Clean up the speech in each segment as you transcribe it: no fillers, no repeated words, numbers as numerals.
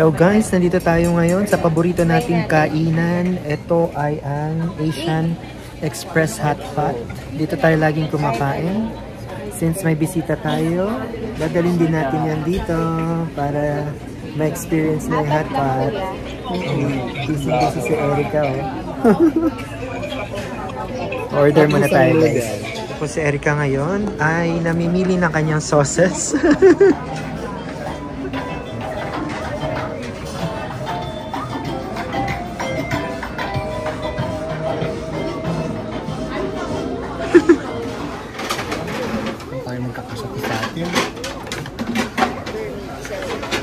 So guys, nandito tayo ngayon sa paborito nating kainan. Ito ay ang Asian Express Hotpot. Dito tayo laging kumakain. Since may bisita tayo, dadalhin din natin yan dito para ma-experience na yung hotpot. Busy si Erica, oh. Order muna tayo, guys. Tapos si Erica ngayon ay namimili ng kanyang sauces.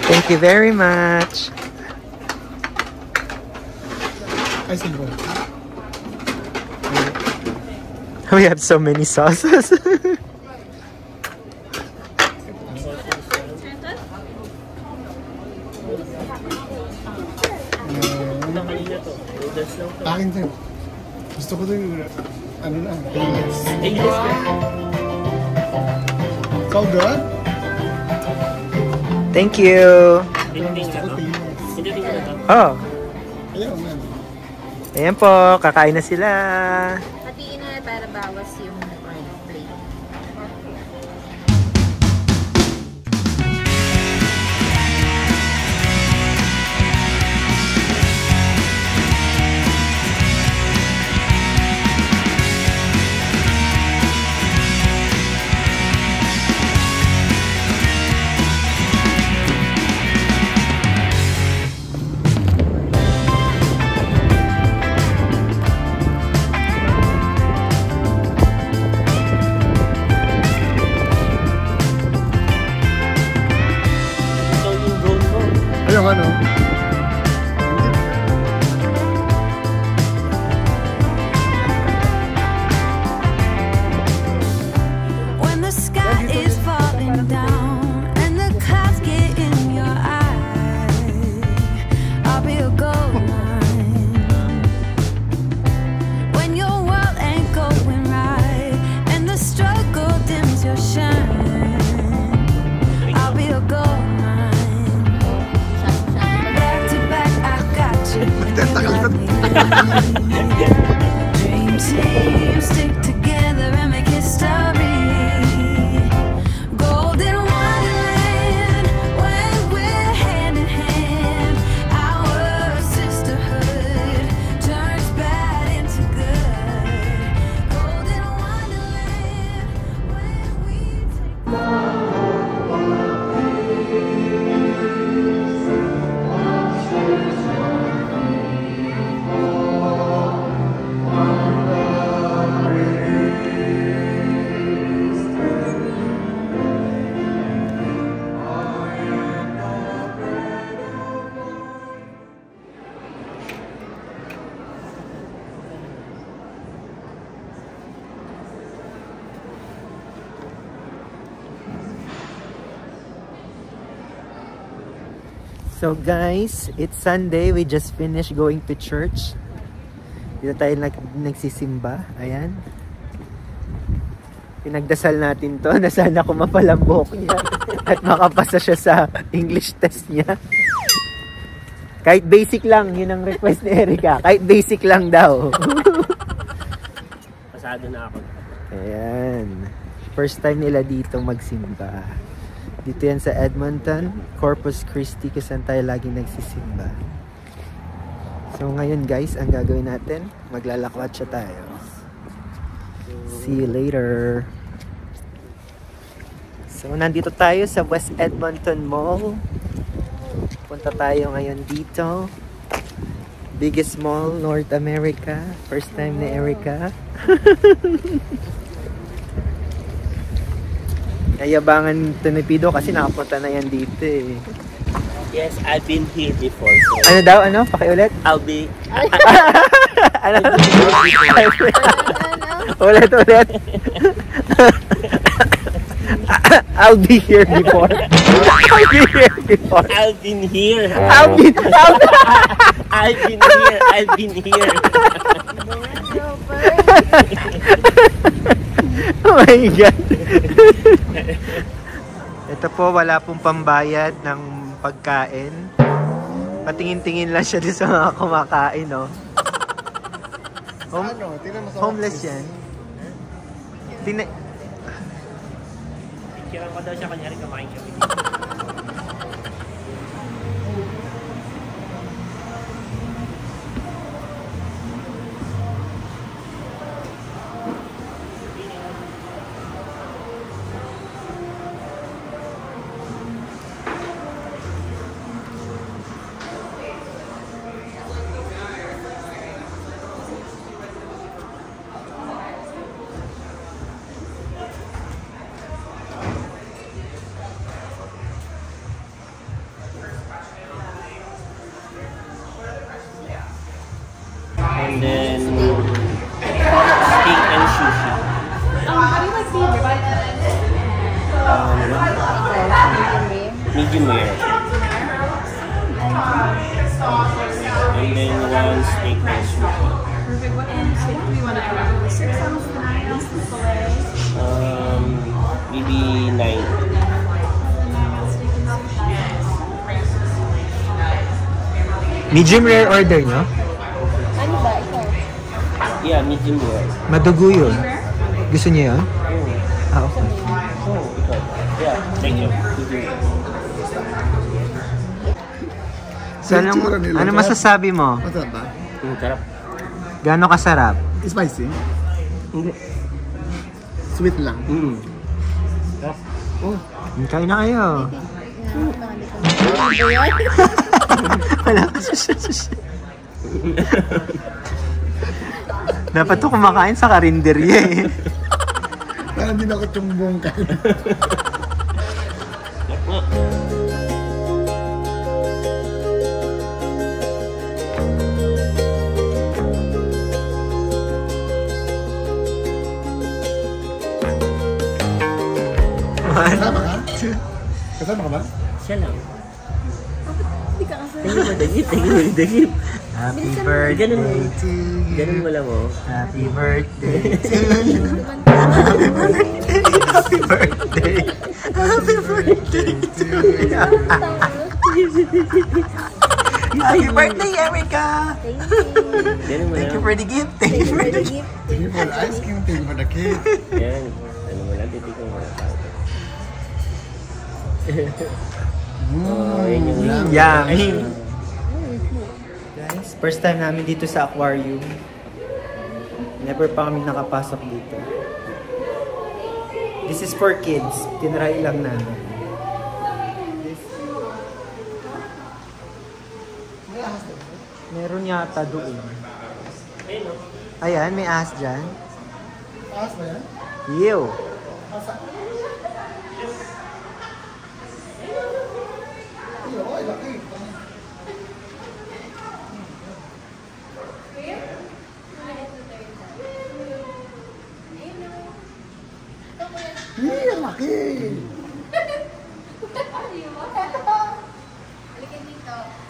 Thank you very much. We have so many sauces. Akin din. Gusto ko din ano na, it's all good? Thank you. Oh. Ayan po, kakain na sila. Hatiin na para bawas yung plate. Ayun, ano? When the sky is falling down and the clouds get in your eye, I'll be a gold mine. When your world ain't going right and the struggle dims your shine, I'll be a gold mine. Back to back, I got you. Dream team, stick together and make history. Golden wonderland, when we're hand in hand, our sisterhood turns bad into good. Golden wonderland, when we take So guys, it's Sunday. We just finished going to church. Dito tayo nagsisimba. Ayan. Pinagdasal natin to na sana kumapal ang buhok niya at makapasa siya sa English test niya. Kahit basic lang, yun ang request ni Erica. Kahit basic lang daw. Pasado na ako. Ayan. First time nila dito magsimba. Dito yan sa Edmonton, Corpus Christi, kung saan tayo laging nagsisimba. So ngayon guys, ang gagawin natin, maglalakwatsa tayo. See you later. So nandito tayo sa West Edmonton Mall. Punta tayo ngayon dito. Biggest mall, North America. First time ni Erica. Nayabangan Tinipido kasi nakapunta na yan dito eh. Yes, I've been here before. So Ano daw? Ano? Pakiulit? I'll be... Ano? Ulit. I'll be here before. I'll be here before. I've been here. I've been here. Oh my God. Ito po, wala pong pambayad ng pagkain. Patingin-tingin lang siya doon sa mga kumakain, no? Tingnan mo sa Homeless yan. Picturean ko daw siya kanyari kumain siya. And then steak and sushi. How do you like the ribeye? Medium rare. And then one steak and sushi. Perfect. What kind of steak do you want to order? 6 ounce, 9 ounce filet. Maybe 9. 9 ounce steak and sushi. Medium rare order nyo? Ano ba? Ikaw? Yeah, medium rare. Madugo yun. Gusto niyo yun? Ah, okay. Oh, ikaw. Yeah, thank you. Medium rare. So, ano masasabi mo? Masarap ba? Sarap. Gaano kasarap? Spicy? Hindi. Sweet lang. Sarap. Kain na kayo. Wala ka sushi. Dapat to kumakain sa karinderya eh. Parang din ako tsumbong kain. Kasama ka? Kasama ka ba? Siya lang. Hindi ka kasi. Tingin mo dagit, tingin mo dagit. Happy birthday to you. Ganun mo lang mo. Happy birthday to you. Happy birthday. Happy birthday. Happy birthday to you. Happy birthday, Erica. Ganun mo Thank you lang. for the gift. Thank you for the gift. Thank you for the ice cream. Thank you for the cake. Yan. Ano mo lang, titikong mo lang. Oh, yun yung lang. Yummy. Guys, first time namin dito sa aquarium. Never pa kami nakapasok dito. This is for kids. Tinry lang namin. Meron yata doon. Ayan, may ahas dyan. Taas ba yan? Ew. Ay, laki. Ang laki.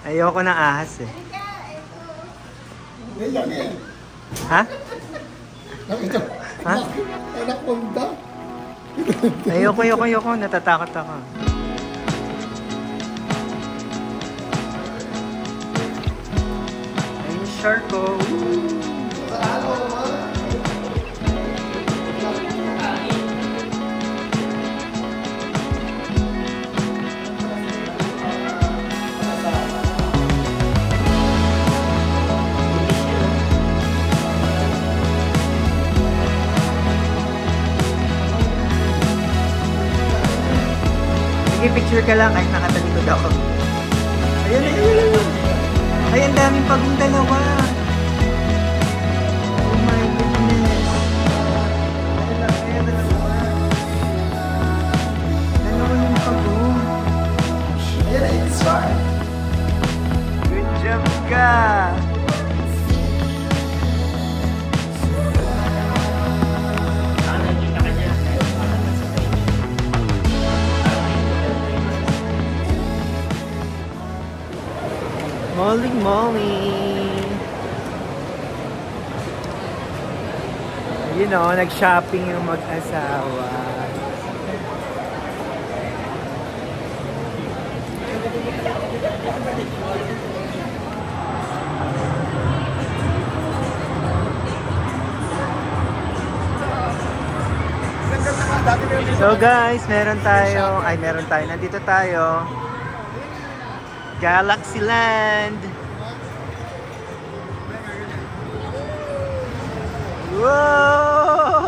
Ayoko ng ahas eh. Ay, laki. Ha? Ito. Ha? Ay, napunta. Ayoko. Natatakot ako. Ayun, shark ko. Sige, picture ka lang kahit nakatalikod ako. Ayan. Ay, ang daming pagong dalawa. Oh my goodness. Ayan, dalawa. Dalawa yung pagong. Ayan, it's hard. Good job ka. Molly. You know, nag-shopping yung mag-asawa. So guys, nandito tayo. Galaxyland. Wow!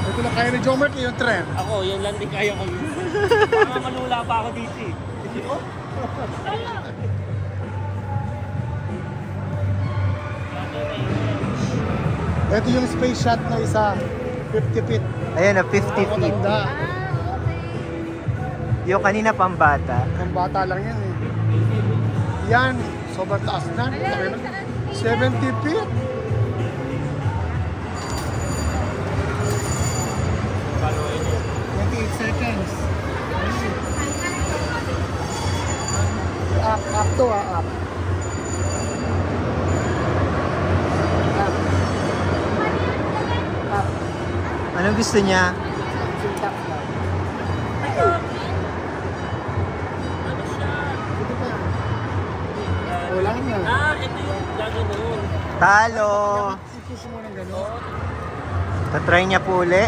Ito na kaya ni Jomert yung tren. Ako, yan lang din kaya ko. Baka malula pa ako dito eh. Ito yung space shot na isa. 50 feet. Ayan na, 50 feet. Maganda. Yung kanina pambata. Ang bata lang yan eh. Yan, sobrang taas na. 70 feet. Seconds. Up to up. Anong gusto niya? Wala na. Ito yung gaganoon. Talo! I-push mo ng gano'n. Tatry niya po uli.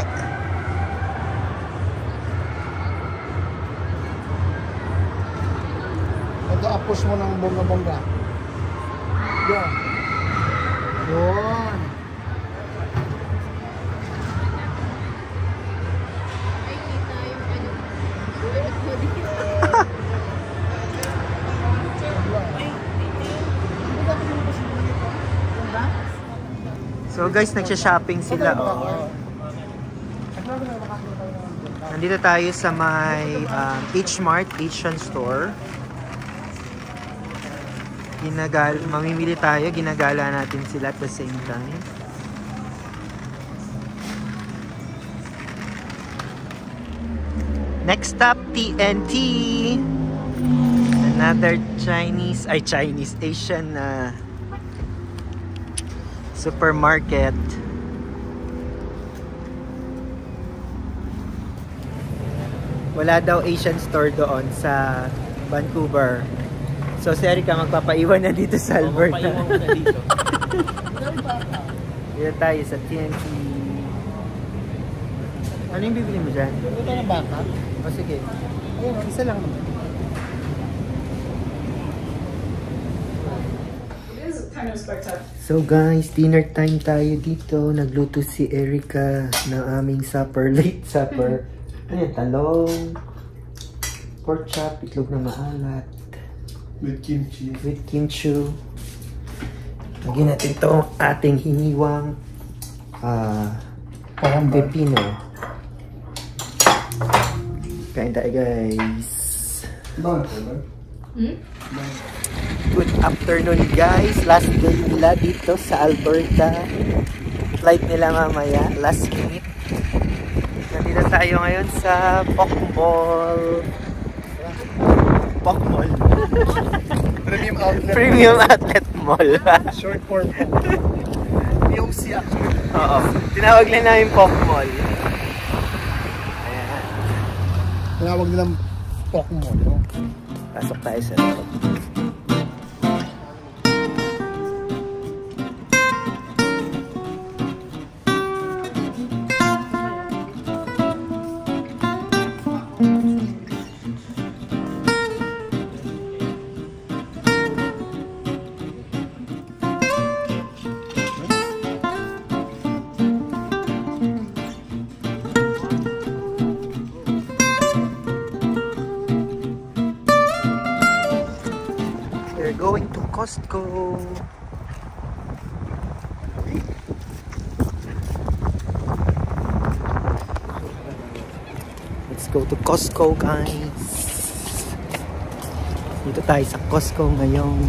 Ito, push mo ng bongga-bongga. Yan. Yun. So guys, nagsha-shopping sila. Oh. Nandito tayo sa may H-Mart, Asian Store. Mamimili tayo, ginagala natin sila at the same time. Next stop, TNT. Another Asian supermarket. Wala daw Asian store doon sa Vancouver. So si Erica magpapaiwan na dito sa Alberta. Magpapaiwan ko na dito. Dito tayo sa TNT. Ano yung bibili mo dyan? Ito ng bata. O sige. Ayun, isa lang naman. So guys, dinner time tayo dito. Nagluto si Erica ng aming supper, late supper. Ano yan? Talong, pork chop, itlog na maalat. With kimchi. With kimchi. Lagyan natin itong ating hiniwang pepino. Kain tayo guys. Good afternoon guys. Last day nila dito sa Alberta. Flight nila mamaya. Last minute. Nandito tayo ngayon sa Pokmall. Pokmall. Premium outlet. Premium Outlet Mall. Short form. POC actually. Oo. Tinawag lang namin Pokmall. Ayan. Tinawag nilang Pokmall. No? Pasok tayo sa loob. Going to Costco. Let's go to Costco guys. Dito tayo sa Costco ngayon.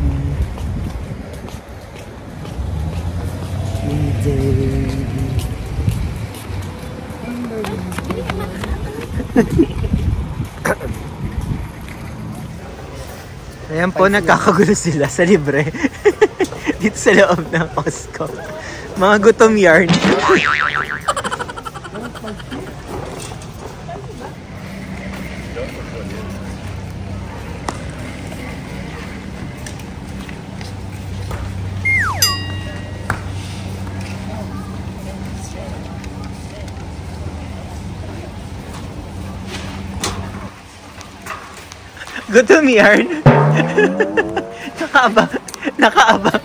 Ayan po, nagkakagulo sila sa libre. Dito sa loob ng Costco. Mga gutom yarn. Gutom yarn. Nakaabang. Nakaabang.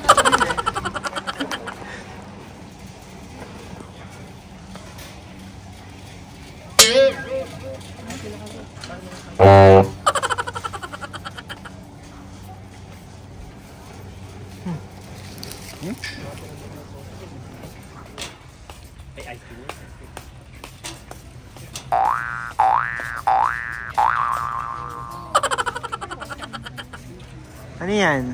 Ano yan?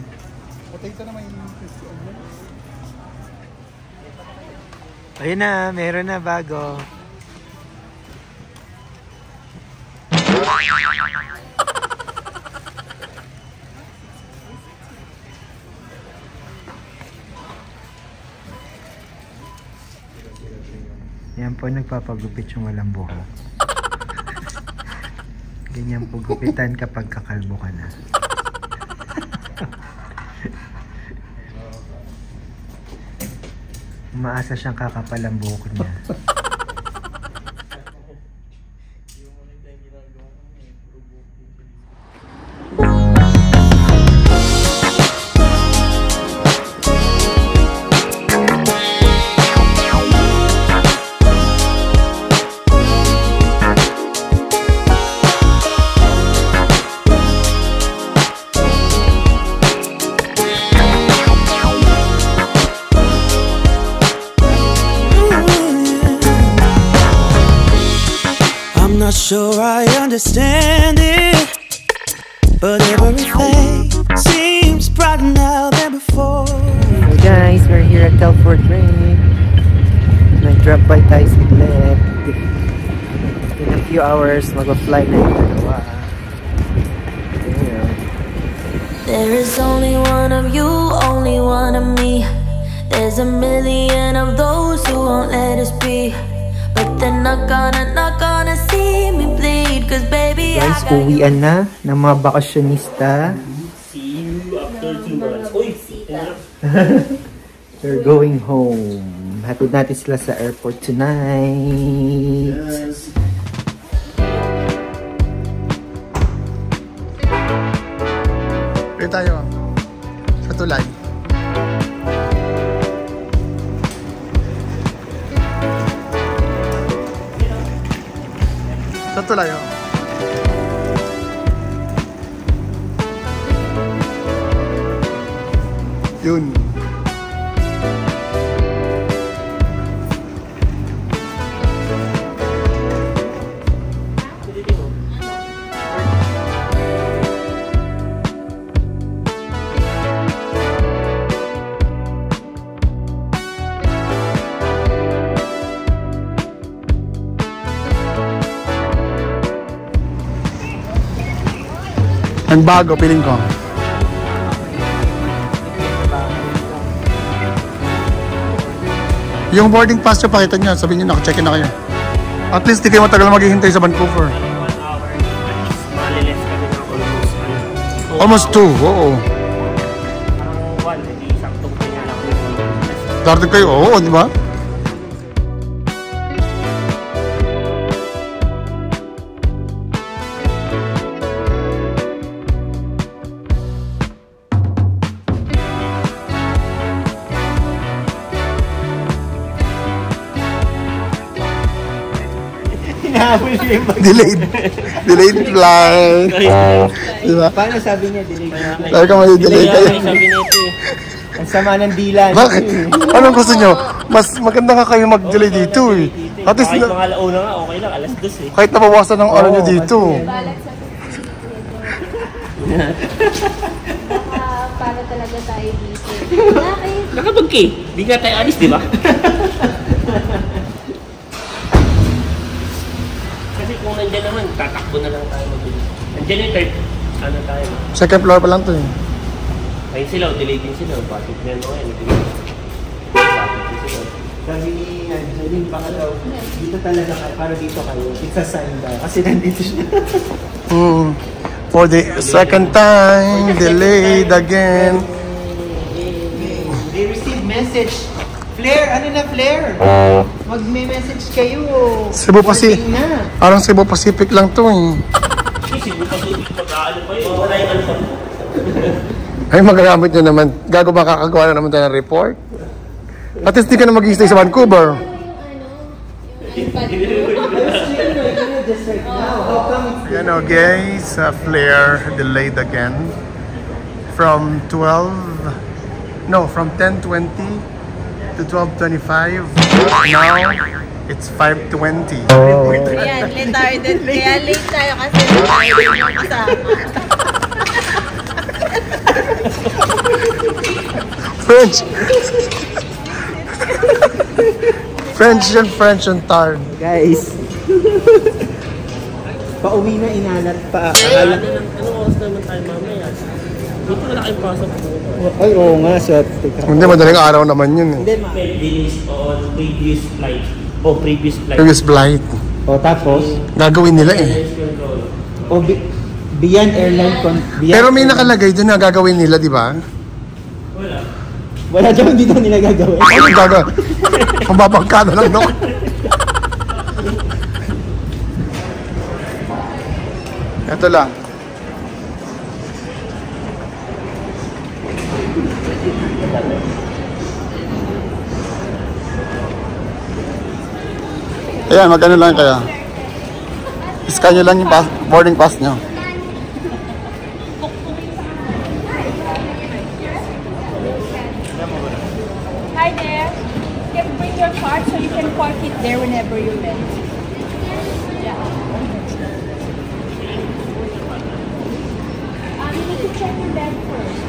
Ayun na, meron na bago. Yan po nagpapagupit yung walang buhok. Ganyan po gupitan kapag kakalbo ka na. Umaasa siyang kakapal ang buhok niya. Sure I understand it, but everything seems brighter now than before. Hey guys, we're here at Telford Train. Nag-drop by tayo saglit. In a few hours, mag-fly na yung dalawa. There is only one of you, only one of me. There's a million of those who won't let us be. But they're not gonna see me bleed. Cause baby, guys, uwian na ng mga bakasyonista. See you after 2 months. Uy! They're going home. Hatid natin sila sa airport tonight. Yes. Pwede tayo sa tulay. Sa tulay, oh. Yun. Ang bago, piling ko. Yung boarding pass nyo, pakita nyo. Sabihin nyo, naka-check-in na kayo. At least, di kayo matagal maghihintay sa Vancouver. 1 hour. Malilis kami ng Almost 2, oo. Parang 1, hindi saktong kanya lang. Darating kayo, oo, di ba? Delayed flight. Diba? Paano sabi niya delayed na? Lagi ka may-delay kayo. Sabi nito eh. Ang sama ng dilan. Bakit? Anong gusto nyo? Mas maganda nga kayo mag-delay dito eh. At least, Kahit mga alauna nga, okay lang. Alas 2 eh. kahit nabawasan ng ano nyo dito. Para talaga tayo dito. Bakit? Nakabag-key. Di nga tayo alis, di ba? Kasi kung nandyan naman, tatakbo na lang tayo mabilis. Nandyan yung third, ano tayo. Second floor pa lang to eh. Ayun sila, delay din sila. Bakit na ano yan? Bakit din sila. Sabi ni Angeline, baka daw, dito talaga kayo, para dito kayo. It's a sign daw. Kasi nandito siya. For the second time, delayed again. They received message. Flair, ano na Flair? Mag-may message kayo. Cebu Pacific. Na. Parang Cebu Pacific lang to eh. Cebu pa sulit mag-aano pa yun. Wala yung ano pa. Ay, magagamit nyo naman. Gago makakagawa na naman tayo ng report. At least di ka na mag-i-stay sa Vancouver. Yan o guys, flare delayed again. From 10:20 to 12:25. Now, it's 5:20. Ayan, retarded. Kaya late tayo kasi retarded yung kasama. French and tard. Guys. Pauwi na inalat pa. Anong oras naman tayo mamaya? Dito wala kayong pasok. Ay, oo nga. Hindi, madaling araw naman yun eh. Hindi, Finish on previous flight. Previous flight. Previous flight. o tapos, Gagawin nila eh. o beyond airline Pero may nakalagay doon na gagawin nila, di ba? Wala dyan, hindi daw nila gagawin. Ano gagawin? Mababangka na lang doon. Ito lang. Ayan, magkano lang kaya? Scan nyo lang yung boarding pass nyo. Hi there. You can bring your card so you can park it there whenever you're ready. Yeah. You need to check your bag first.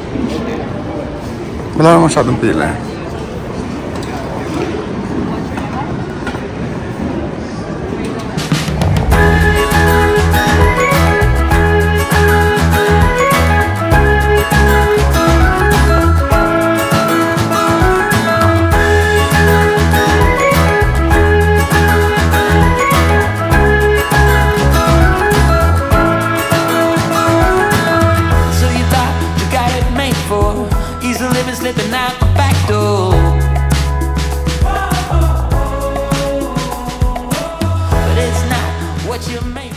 Wala naman masyadong pila. Slipping out the back door. But it's not what you made.